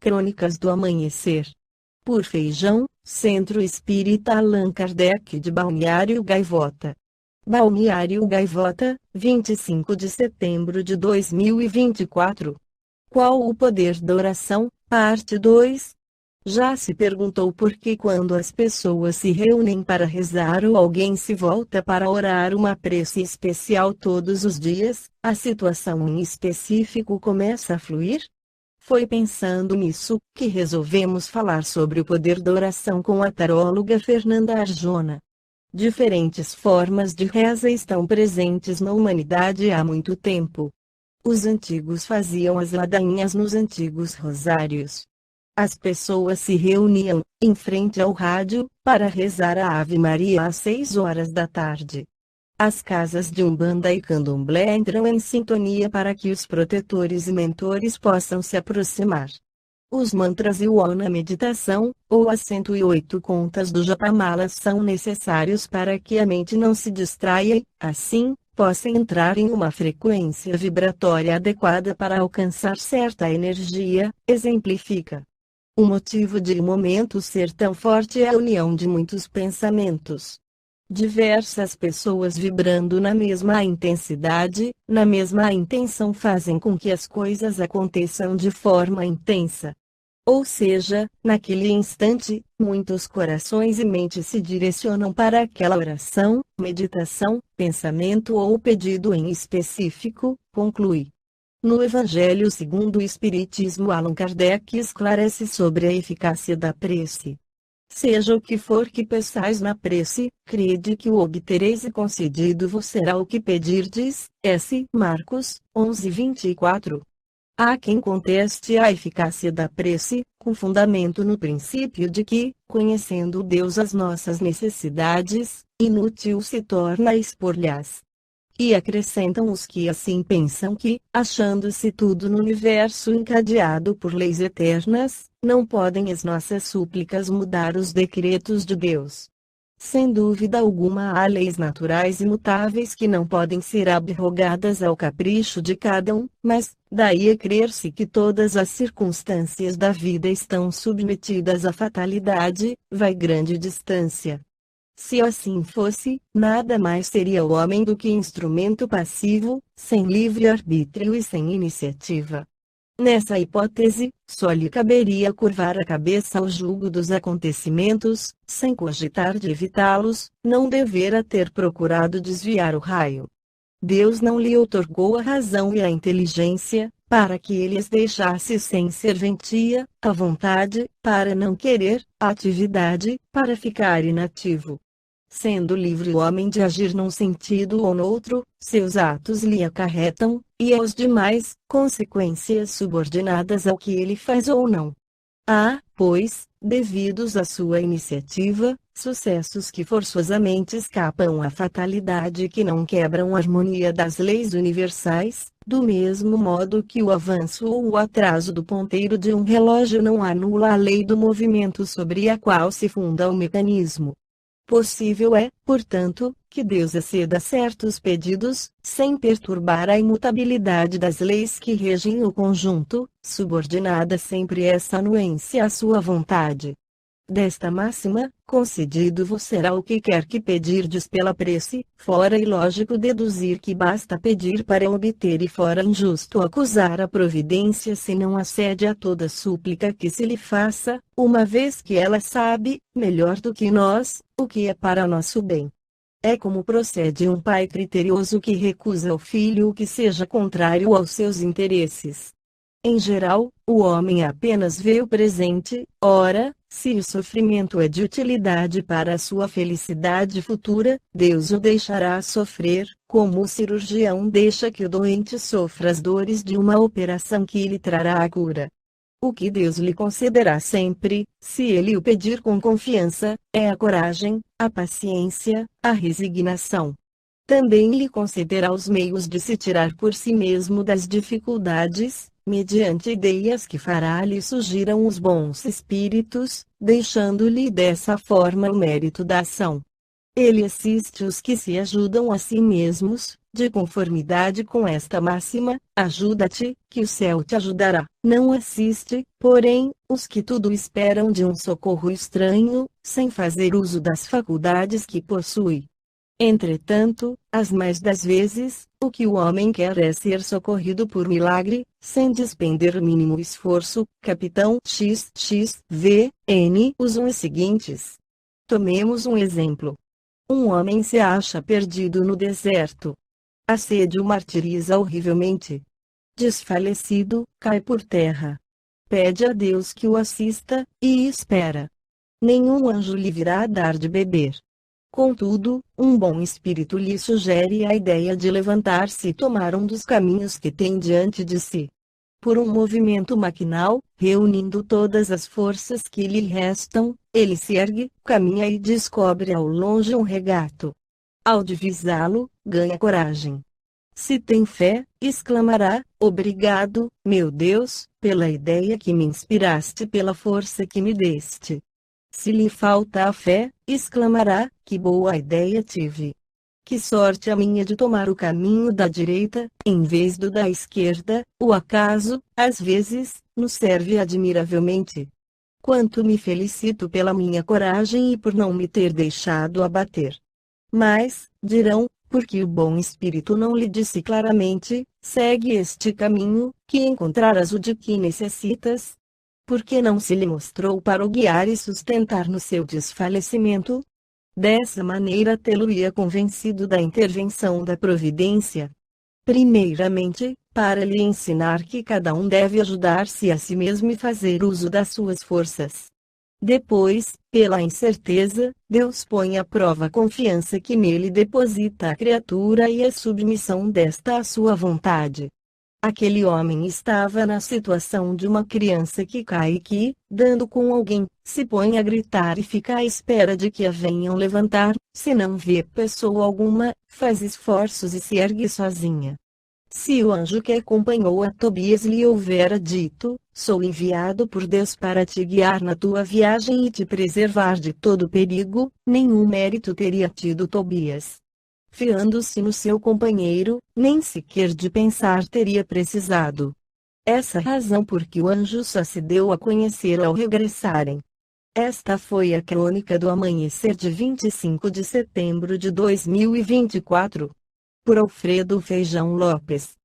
Crônicas do Amanhecer. Por Feijão, Centro Espírita Allan Kardec de Balneário Gaivota. Balneário Gaivota, 25 de setembro de 2024. Qual o poder da oração? Parte 2. Já se perguntou por que quando as pessoas se reúnem para rezar ou alguém se volta para orar uma prece especial todos os dias, a situação em específico começa a fluir? Foi pensando nisso que resolvemos falar sobre o poder da oração com a taróloga Fernanda Arjona. Diferentes formas de reza estão presentes na humanidade há muito tempo. Os antigos faziam as ladainhas nos antigos rosários. As pessoas se reuniam, em frente ao rádio, para rezar a Ave Maria às 6 horas da tarde. As casas de Umbanda e Candomblé entram em sintonia para que os protetores e mentores possam se aproximar. Os mantras e o Om na meditação, ou as 108 contas do Japamala são necessários para que a mente não se distraia e, assim, possa entrar em uma frequência vibratória adequada para alcançar certa energia, exemplifica. O motivo de um momento ser tão forte é a união de muitos pensamentos. Diversas pessoas vibrando na mesma intensidade, na mesma intenção fazem com que as coisas aconteçam de forma intensa. Ou seja, naquele instante, muitos corações e mentes se direcionam para aquela oração, meditação, pensamento ou pedido em específico, conclui. No Evangelho segundo o Espiritismo, Allan Kardec esclarece sobre a eficácia da prece. Seja o que for que peçais na prece, crede que o obtereis e concedido vos será o que pedirdes. S. Marcos, 11:24. Há quem conteste a eficácia da prece, com fundamento no princípio de que, conhecendo Deus as nossas necessidades, inútil se torna expor-lhas. E acrescentam os que assim pensam que, achando-se tudo no universo encadeado por leis eternas, não podem as nossas súplicas mudar os decretos de Deus. Sem dúvida alguma há leis naturais imutáveis que não podem ser abrogadas ao capricho de cada um, mas, daí a crer-se que todas as circunstâncias da vida estão submetidas à fatalidade, vai grande distância. Se assim fosse, nada mais seria o homem do que instrumento passivo, sem livre-arbítrio e sem iniciativa. Nessa hipótese, só lhe caberia curvar a cabeça ao julgo dos acontecimentos, sem cogitar de evitá-los, não devera ter procurado desviar o raio. Deus não lhe outorgou a razão e a inteligência, para que ele as deixasse sem serventia, a vontade, para não querer, a atividade, para ficar inativo. Sendo livre o homem de agir num sentido ou noutro, seus atos lhe acarretam, e aos demais, consequências subordinadas ao que ele faz ou não. Há, pois, devidos à sua iniciativa, sucessos que forçosamente escapam à fatalidade e que não quebram a harmonia das leis universais, do mesmo modo que o avanço ou o atraso do ponteiro de um relógio não anula a lei do movimento sobre a qual se funda o mecanismo. Possível é, portanto, que Deus aceda a certos pedidos, sem perturbar a imutabilidade das leis que regem o conjunto, subordinada sempre essa anuência à sua vontade. Desta máxima, concedido vos será o que quer que pedirdes pela prece, fora ilógico deduzir que basta pedir para obter e fora injusto acusar a providência se não acede a toda súplica que se lhe faça, uma vez que ela sabe, melhor do que nós, o que é para nosso bem. É como procede um pai criterioso que recusa ao filho o que seja contrário aos seus interesses. Em geral, o homem apenas vê o presente, ora, se o sofrimento é de utilidade para a sua felicidade futura, Deus o deixará sofrer, como o cirurgião deixa que o doente sofra as dores de uma operação que lhe trará a cura. O que Deus lhe concederá sempre, se ele o pedir com confiança, é a coragem, a paciência, a resignação. Também lhe concederá os meios de se tirar por si mesmo das dificuldades, mediante ideias que fará lhe surgiram os bons espíritos, deixando-lhe dessa forma o mérito da ação. Ele assiste os que se ajudam a si mesmos, de conformidade com esta máxima: ajuda-te, que o céu te ajudará. Não assiste, porém, os que tudo esperam de um socorro estranho, sem fazer uso das faculdades que possui. Entretanto, as mais das vezes, o que o homem quer é ser socorrido por milagre, sem despender mínimo esforço. Capitão XXVN usam os seguintes. Tomemos um exemplo. Um homem se acha perdido no deserto. A sede o martiriza horrivelmente. Desfalecido, cai por terra. Pede a Deus que o assista, e espera. Nenhum anjo lhe virá dar de beber. Contudo, um bom espírito lhe sugere a ideia de levantar-se e tomar um dos caminhos que tem diante de si. Por um movimento maquinal, reunindo todas as forças que lhe restam, ele se ergue, caminha e descobre ao longe um regato. Ao divisá-lo, ganha coragem. Se tem fé, exclamará: obrigado, meu Deus, pela ideia que me inspiraste, pela força que me deste. Se lhe falta a fé, exclamará: que boa ideia tive. Que sorte a minha de tomar o caminho da direita, em vez do da esquerda. O acaso, às vezes, nos serve admiravelmente. Quanto me felicito pela minha coragem e por não me ter deixado abater. Mas, dirão, porque o bom espírito não lhe disse claramente: segue este caminho, que encontrarás o de que necessitas? Porque não se lhe mostrou para o guiar e sustentar no seu desfalecimento? Dessa maneira tê-lo-ia convencido da intervenção da providência. Primeiramente, para lhe ensinar que cada um deve ajudar-se a si mesmo e fazer uso das suas forças. Depois, pela incerteza, Deus põe à prova a confiança que nele deposita a criatura e a submissão desta à sua vontade. Aquele homem estava na situação de uma criança que cai e que, dando com alguém, se põe a gritar e fica à espera de que a venham levantar. Se não vê pessoa alguma, faz esforços e se ergue sozinha. Se o anjo que acompanhou a Tobias lhe houvera dito: sou enviado por Deus para te guiar na tua viagem e te preservar de todo perigo, nenhum mérito teria tido Tobias. Fiando-se no seu companheiro, nem sequer de pensar teria precisado. Essa razão porque o anjo só se deu a conhecer ao regressarem. Esta foi a crônica do amanhecer de 25 de setembro de 2024. Por Alfredo Feijão Lopes.